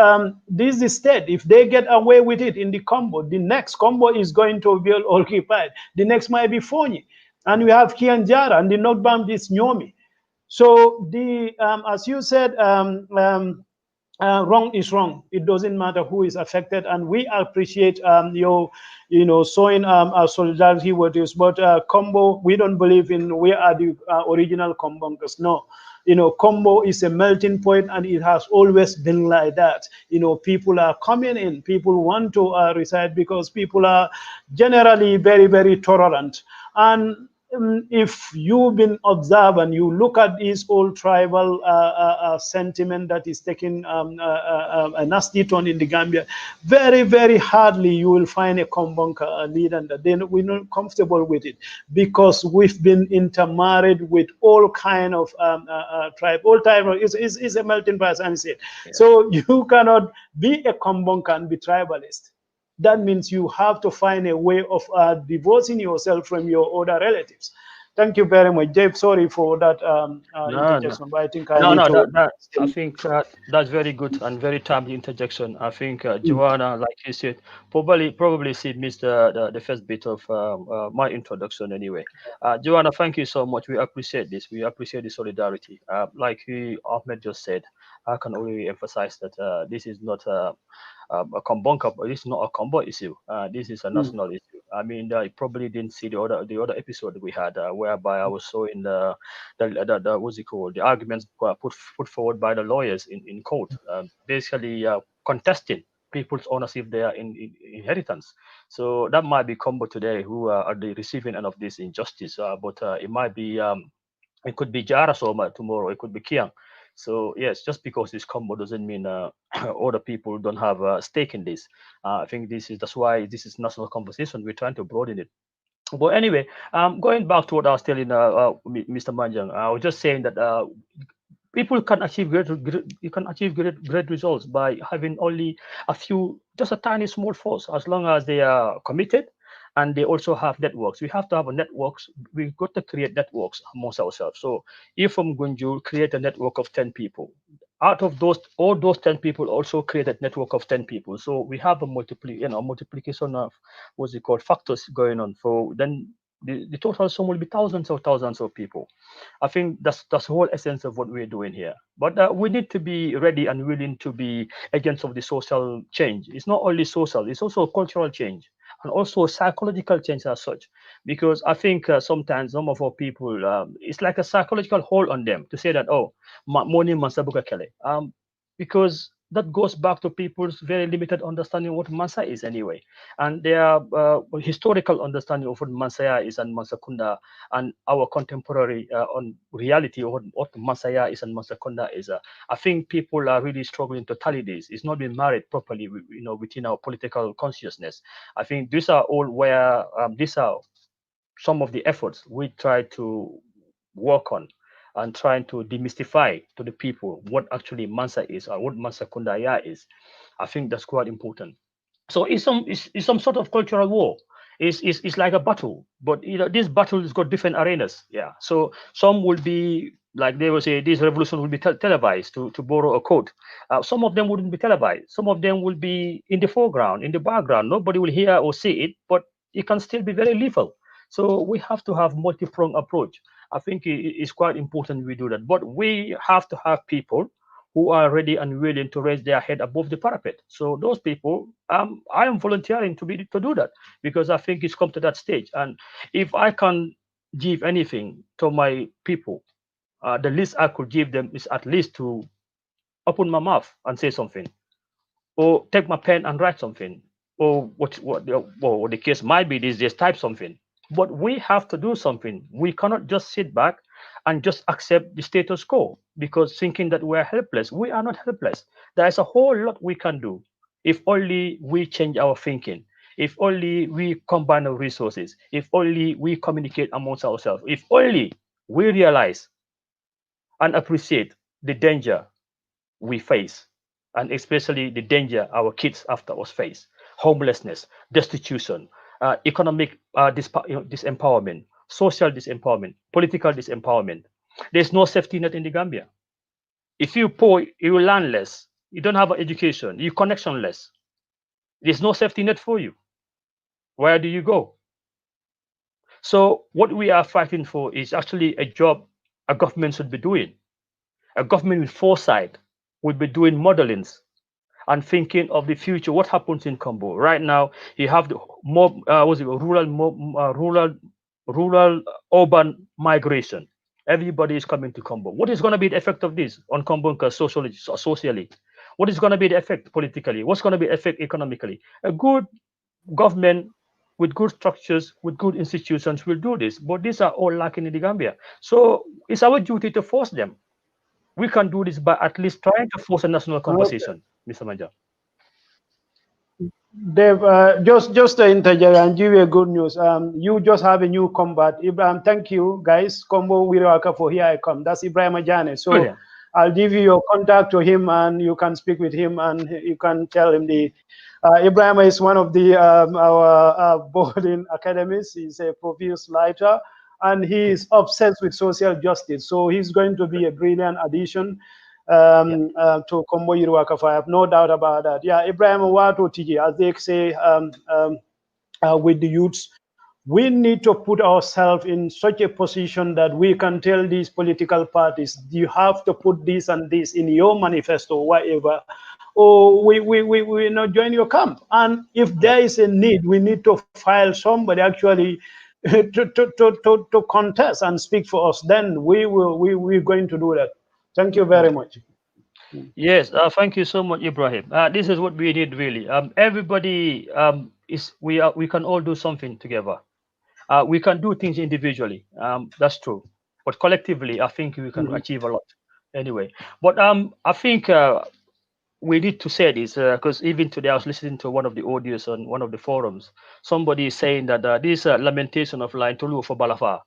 this is state, if they get away with it in the Combo, the next Combo is going to be occupied. The next might be Fonyi. And we have Kianjara, and the North Bank is Nyomi. So the as you said, wrong is wrong. It doesn't matter who is affected, and we appreciate your, showing our solidarity with us. But Combo, we don't believe in we are the original Combonkers. No, Combo is a melting point, and it has always been like that. People are coming in. People want to reside because people are generally very, very tolerant. And if you've been observant, you look at this old tribal sentiment that is taking a nasty turn in the Gambia, very, very hardly you will find a Kombonka leader that we're not comfortable with it, because we've been intermarried with all kind of tribe. All tribe is a melting pot, as I said. Yeah. So you cannot be a Kombonka and be tribalist. That means you have to find a way of divorcing yourself from your other relatives. Thank you very much, Dave. Sorry for that No, no. interjection, but I think I No, need no, to I still. think that's very good and very timely interjection. I think Mm. Joanna, like you said, probably she missed the first bit of my introduction anyway. Joanna, thank you so much. We appreciate this. We appreciate the solidarity. Like Ahmed just said, I can only emphasize that this is not a Kombonka, this is not a combo issue. This is a Mm. national issue. I mean, I probably didn't see the other episode we had whereby I was showing the what's it called, the arguments put forward by the lawyers in court, basically contesting people's ownership there in inheritance. So that might be combo today who are at the receiving end of this injustice, but it might be it could be Jara Soma tomorrow. It could be Kiang. So yes, just because it's combo doesn't mean other people don't have a stake in this. I think that's why this is national conversation. We're trying to broaden it. But anyway, going back to what I was telling Mr. Manjang, I was just saying that people can achieve you can achieve great results by having only a few, just a tiny small force, as long as they are committed and they also have networks. We have to have a networks. We've got to create networks amongst ourselves. So if from Gunju create a network of 10 people, out of those, all those 10 people also create a network of 10 people. So we have a multiplication of what's it called factors going on. For then the total sum will be thousands of people. I think that's the whole essence of what we're doing here. But we need to be ready and willing to be agents of the social change. It's not only social; it's also cultural change and also psychological change as such. Because I think sometimes some of our people, it's like a psychological hold on them to say that, oh, money masabuka kele. Because that goes back to people's very limited understanding of what Mansa is anyway, and their historical understanding of what Mansaya is and Mansakunda, and our contemporary on reality of what Masaya is and Masakunda is. I think people are really struggling to tally this. It's not been married properly, within our political consciousness. I think these are all where these are some of the efforts we try to work on and trying to demystify to the people what actually Mansa is or what Mansa Kundaya is. I think that's quite important. So it's some sort of cultural war. It's like a battle, but this battle has got different arenas. Yeah. So some will be like they will say this revolution will be televised, to borrow a quote. Some of them wouldn't be televised. Some of them will be in the foreground, in the background. Nobody will hear or see it, but it can still be very lethal. So we have to have multi-pronged approach. I think it's quite important we do that. But we have to have people who are ready and willing to raise their head above the parapet. So those people, I am volunteering to do that, because I think it's come to that stage. And if I can give anything to my people, the least I could give them is at least to open my mouth and say something, or take my pen and write something, or what the case might be these days, type something. But we have to do something. We cannot just sit back and just accept the status quo, because thinking that we're helpless. We are not helpless. There is a whole lot we can do if only we change our thinking, if only we combine our resources, if only we communicate amongst ourselves, if only we realize and appreciate the danger we face, and especially the danger our kids after us face: homelessness, destitution, economic disempowerment, social disempowerment, political disempowerment. There's no safety net in the Gambia. If you poor, you learn less. You don't have an education. You connectionless. There's no safety net for you. Where do you go? So what we are fighting for is actually a job a government should be doing. A government with foresight would be doing modelings and thinking of the future. What happens in Combo right now? You have the mob, was it rural urban migration. Everybody is coming to Combo. What is going to be the effect of this on Combo socially? What is going to be the effect politically? What's going to be the effect economically? A good government with good structures, with good institutions will do this, but these are all lacking in the Gambia. So it's our duty to force them. We can do this by at least trying to force a national Okay. conversation, Mr. Manjang. Dave, just to interject and give you a good news. You just have a new combat. Ibrahim, thank you, guys. Combo Wiraka for Here I Come. That's Ibrahim Ajane. So Brilliant. I'll give you your contact to him and you can speak with him and you can tell him the. Ibrahim is one of the our boarding academies. He's a profuse writer and he Okay. is obsessed with social justice. So he's going to be Great. a brilliant addition Yeah. to Kombo Yiruwakafa. I have no doubt about that. Yeah, Ibrahim Wato Tiji, as they say with the youths, we need to put ourselves in such a position that we can tell these political parties, you have to put this and this in your manifesto, whatever, or we not join your camp. And if Yeah. there is a need, we need to file somebody actually to contest and speak for us. Then we're going to do that. Thank you very Yeah. much. Yes. Thank you so much, Ibrahim. This is what we need really. Everybody is we can all do something together. We can do things individually. That's true, but collectively, I think we can Mhm. achieve a lot. Anyway, but I think we need to say this because even today I was listening to one of the audios on one of the forums. Somebody is saying that this lamentation of line Tolu for Balafa,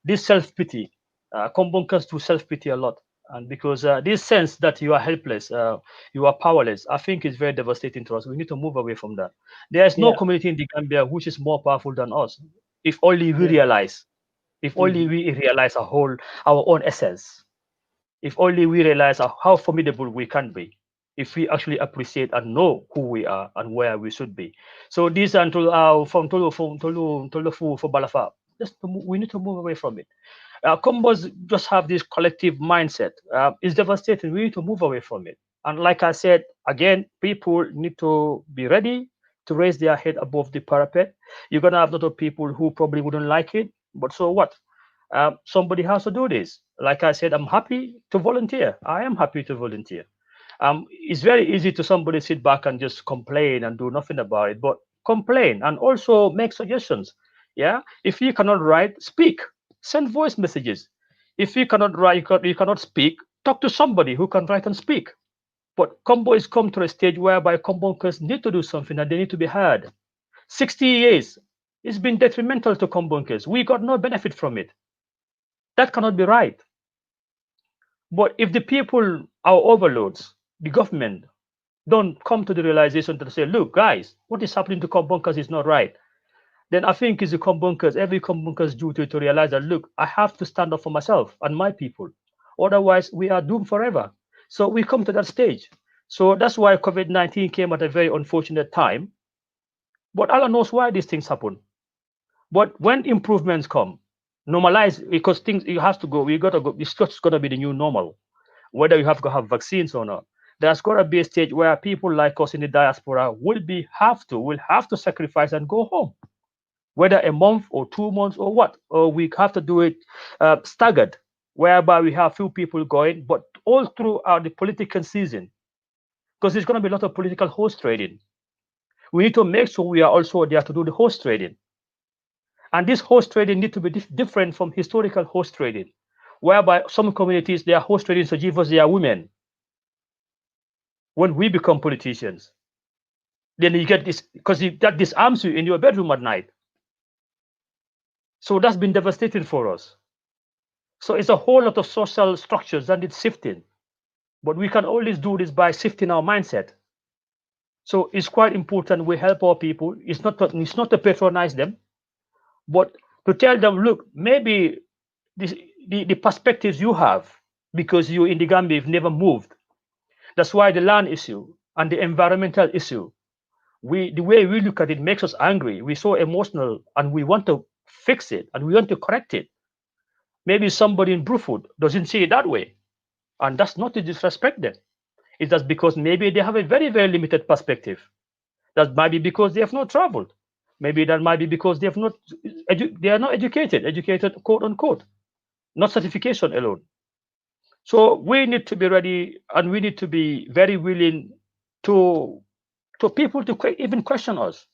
this self pity, Kombunkers do self pity a lot, and because this sense that you are helpless, you are powerless, I think is very devastating to us. We need to move away from that. There is no Yeah, community in the Gambia which is more powerful than us. If only we yeah. realize, if only Mhm. we realize our own essence, if only we realize how formidable we can be, if we actually appreciate and know who we are and where we should be. So this until from Tolu for Balafa, we need to move away from it. Combos just have this collective mindset. It's devastating. We need to move away from it. And like I said, again, people need to be ready to raise their head above the parapet. You're gonna have a lot of people who probably wouldn't like it, but so what? Somebody has to do this. Like I said, I'm happy to volunteer. I am happy to volunteer. It's very easy to somebody sit back and just complain and do nothing about it, but complain and also make suggestions. Yeah, if you cannot write, speak, send voice messages. If you cannot write, you cannot speak, talk to somebody who can write and speak. But combo is come to a stage whereby combonkers need to do something and they need to be heard. 60 years, it's been detrimental to combonkers. We got no benefit from it. That cannot be right. But if the people, our overlords, the government, don't come to the realization to say, look, guys, what is happening to combunkers is not right, then I think it's the combunkers, every combunker's duty to realize that, look, I have to stand up for myself and my people. Otherwise, we are doomed forever. So we come to that stage. So that's why COVID-19 came at a very unfortunate time. But Allah knows why these things happen. But when improvements come, normalize because things you have to go, we gotta go, it's just gonna be the new normal, whether you have to have vaccines or not. There's got to be a stage where people like us in the diaspora will have to sacrifice and go home, whether a month or 2 months or what, or we have to do it staggered, whereby we have few people going, but all throughout the political season, because there's going to be a lot of political horse trading. We need to make sure we are also there to do the horse trading, and this horse trading need to be different from historical horse trading, whereby some communities they are horse trading to give us their women when we become politicians. Then you get this because that disarms you in your bedroom at night. So that's been devastating for us. So it's a whole lot of social structures that need shifting. But we can always do this by shifting our mindset. So it's quite important we help our people. It's not to patronize them, but to tell them, look, maybe this, the perspectives you have, because you in the Gambia you've never moved. That's why the land issue and the environmental issue, the way we look at it makes us angry. We're so emotional and we want to fix it and we want to correct it. Maybe somebody in Brufut doesn't see it that way. And that's not to disrespect them. It's just because maybe they have a very, very limited perspective. That might be because they have not traveled. Maybe that might be because they have not they are not educated quote unquote, not certification alone. So we need to be ready and we need to be very willing to people to even question us,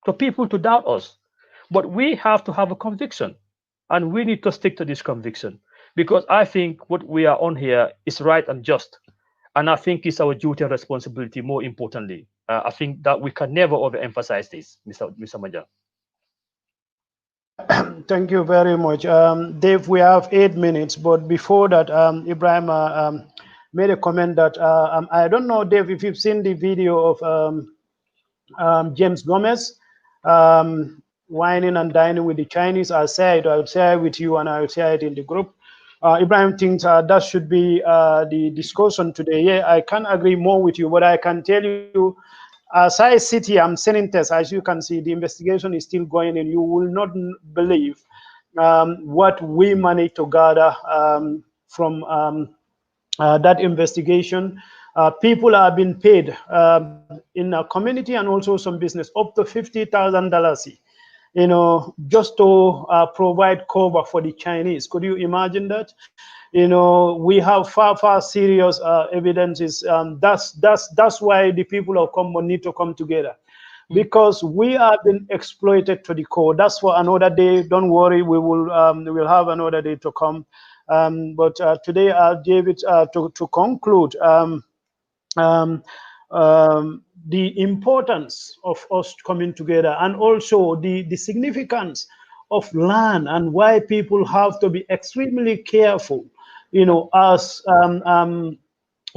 to people to doubt us. But we have to have a conviction and we need to stick to this conviction because I think what we are on here is right and just. And I think it's our duty and responsibility, more importantly. I think that we can never overemphasize this, Mr. Manjang. Thank you very much. Dave, we have 8 minutes, but before that, Ibrahim made a comment that I don't know, Dave, if you've seen the video of James Gomez whining and dining with the Chinese. I'll share it with you and I'll share it in the group. Ibrahim thinks that should be the discussion today. Yeah, I can't agree more with you, but I can tell you, as I sit here, I'm sending tests. As you can see, the investigation is still going, and you will not believe what we managed to gather from that investigation. People are being paid in a community and also some business up to $50,000, just to provide cover for the Chinese. Could you imagine that? We have far serious evidences. That's why the people of Congo need to come together, because we have been exploited to the core. That's for another day. Don't worry, we'll have another day to come. But today, David, to conclude, um, the importance of us coming together, and also the significance of land, and why people have to be extremely careful, as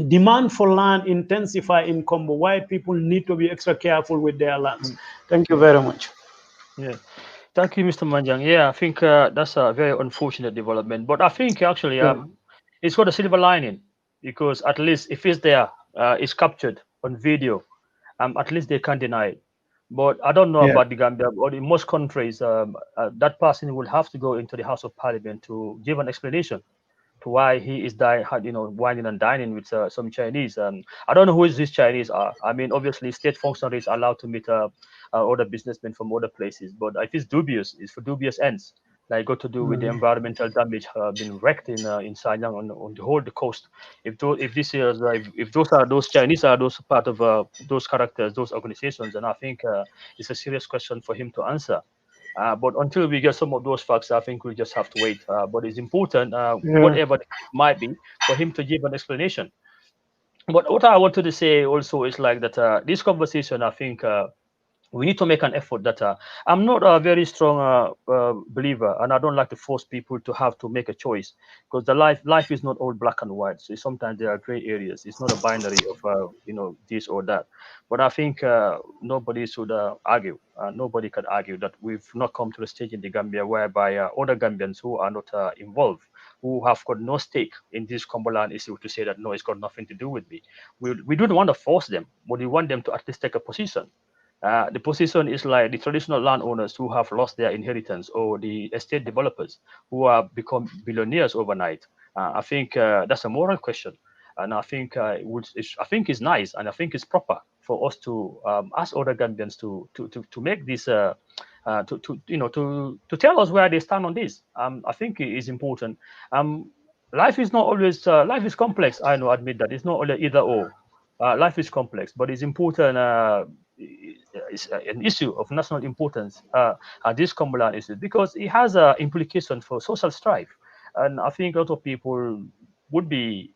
demand for land intensify in Combo, why people need to be extra careful with their lands. Thank you very much. Yeah. Thank you, Mr. Manjang. Yeah, I think that's a very unfortunate development. But I think actually Yeah. it's got a silver lining because at least if it's there, it's captured on video, at least they can't deny it. But I don't know Yeah. about the Gambia, but in most countries, that person will have to go into the House of Parliament to give an explanation to why he is whining and dining with some Chinese. I don't know who these Chinese are. I mean, obviously, state functionaries are allowed to meet other businessmen from other places, but if it's dubious, it's for dubious ends. Like got to do with the environmental damage being wrecked in Sanyang on the whole the coast. If those are those Chinese are those part of those characters, those organizations, then I think it's a serious question for him to answer. But until we get some of those facts, I think we just have to wait. But it's important, Yeah. whatever it might be, for him to give an explanation. But what I wanted to say also is like that this conversation, I think we need to make an effort that I'm not a very strong believer, and I don't like to force people to have to make a choice because the life is not all black and white. So sometimes there are gray areas. It's not a binary of this or that. But I think nobody should argue. Nobody can argue that we've not come to the stage in the Gambia whereby other Gambians who are not involved, who have got no stake in this Cumberland issue, to say that no, it's got nothing to do with me. We don't want to force them, but we want them to at least take a position. The position is like the traditional landowners who have lost their inheritance, or the estate developers who have become billionaires overnight. I think that's a moral question, and I think I think it's nice, and I think it's proper for us to ask other Gambians to make this. To tell us where they stand on this. I think it is important. Life is not always life is complex. I know, admit that it's not only either or. Life is complex, but it's important. It's an issue of national importance. This Cumberland issue because it has implications for social strife, and I think a lot of people would be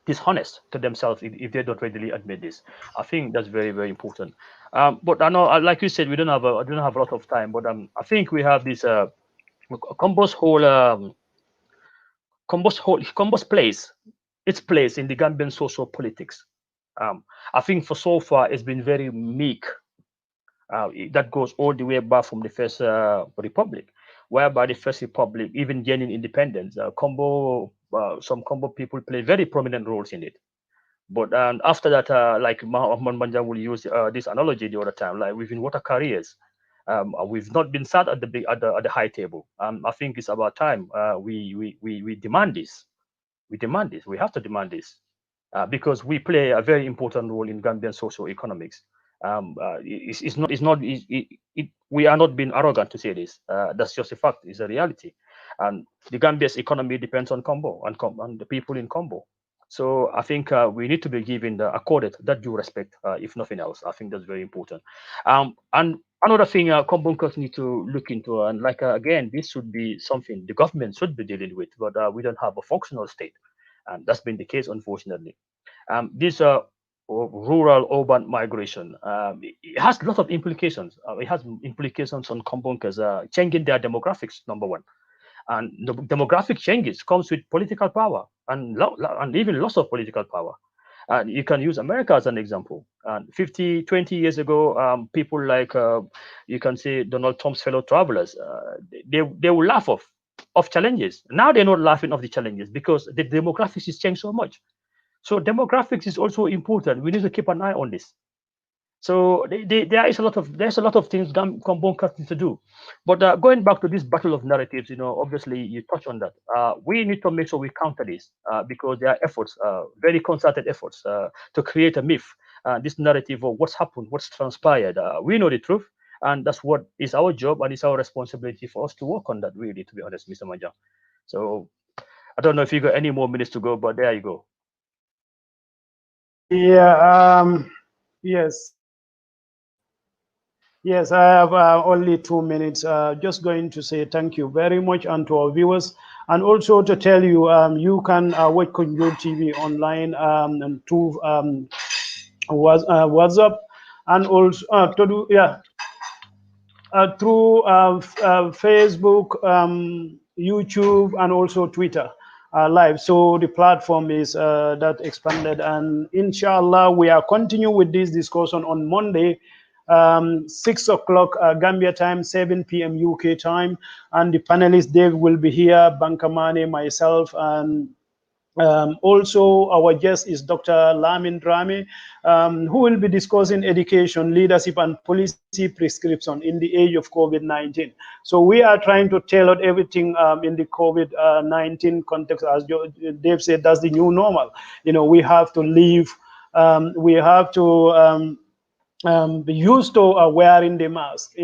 dishonest to themselves if they don't readily admit this. I think that's very important. But I know, like you said, we don't have a lot of time. But I think we have this Combo's whole Combo's place, its place in the Gambian social politics. I think for so far it's been very meek. That goes all the way back from the first republic, whereby the first republic, even gaining independence, some Combo people play very prominent roles in it. But after that, like Ahmed Manjang will use this analogy the other time, like within water careers, we've not been sat at the high table. I think it's about time we demand this. We demand this. We have to demand this because we play a very important role in Gambian social economics. It's not we are not being arrogant to say this. That's just a fact. It's a reality, and the Gambia's economy depends on Combo and the people in Combo. So I think we need to be given accorded that due respect, if nothing else. I think that's very important. And another thing Kombunkers need to look into, and like again, this should be something the government should be dealing with, but we don't have a functional state, and that's been the case, unfortunately. This rural urban migration, it has a lot of implications. It has implications on Kombunkers, changing their demographics, number one. And the demographic changes comes with political power and even loss of political power. And you can use America as an example. 20 years ago, people like, you can say Donald Trump's fellow travelers, they will laugh of challenges. Now they're not laughing of the challenges because the demographics has changed so much. So demographics is also important. We need to keep an eye on this. So there's a lot of things Kombunkers need to do. But going back to this battle of narratives, obviously you touch on that. We need to make sure we counter this because there are efforts, very concerted efforts to create a myth, this narrative of what's happened, what's transpired. We know the truth, and that's what is our job, and it's our responsibility for us to work on that, really, to be honest, Mr. Manjang. So I don't know if you got any more minutes to go, but there you go. Yeah, yes. Yes, I have only 2 minutes. Just going to say thank you very much and to our viewers, and also to tell you you can watch Kunjur TV online and through WhatsApp, and also to do through Facebook, YouTube, and also Twitter. Live. So the platform is that expanded, and inshallah we are continue with this discussion on Monday, 6 o'clock Gambia time, 7 p.m. UK time, and the panelists Dave will be here, Manneh, myself, and also our guest is Dr. Lamin Drame, who will be discussing education, leadership, and policy prescription in the age of COVID-19. So we are trying to tailor everything in the COVID-19 context. As Dave said, that's the new normal. We have to live, we have to be used to wearing the mask,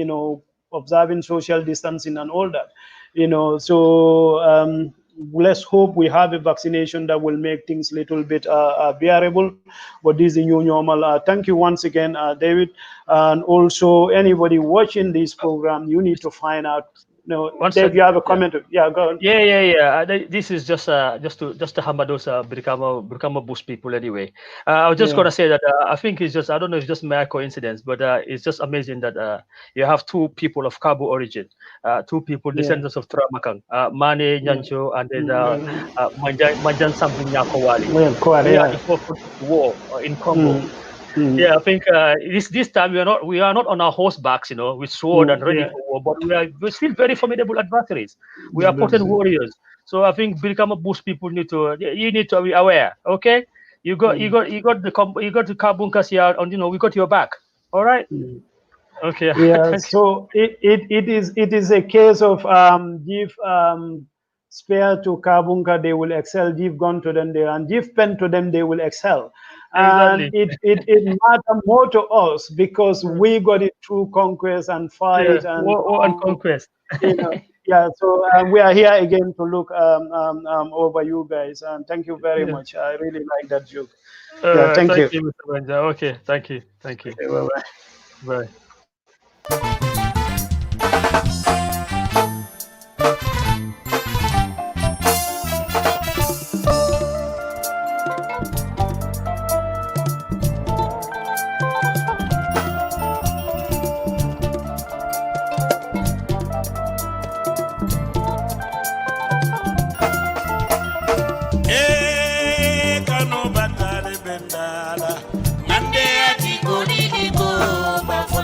observing social distancing and all that, so let's hope we have a vaccination that will make things a little bit bearable, but this is the new normal. Thank you once again, David, and also anybody watching this program, you need to find out. Dave, you have a comment? Yeah, go on. Yeah. This is just to hammer those Brikama Bush people anyway. I was just gonna say that I think it's just, I don't know if it's just mere coincidence, but it's just amazing that you have two people of Kabu origin, two people descendants of Tramakang, Manneh Nyancho, and then Manjang Sambu Nyakowali. We are the forefront of the war in Congo. Yeah, I think this time we are not on our horsebacks, with sword and ready for war, but we're still very formidable adversaries. We are potent warriors. So I think Brikama Bush people need to be aware. Okay, you got the Karbunkers here, and we got your back. All right. Okay. Yeah. So it is a case of give spare to Karbunka, they will excel. Give gun to them, and give pen to them, they will excel. And it matters more to us because we got it through conquest and fight and war and conquest. Yeah, so we are here again to look over you guys, and thank you very much. I really like that joke. Thank you, Mr. Benja. Okay, thank you. Okay, bye-bye. Bye. Manneh ati godi di go ba for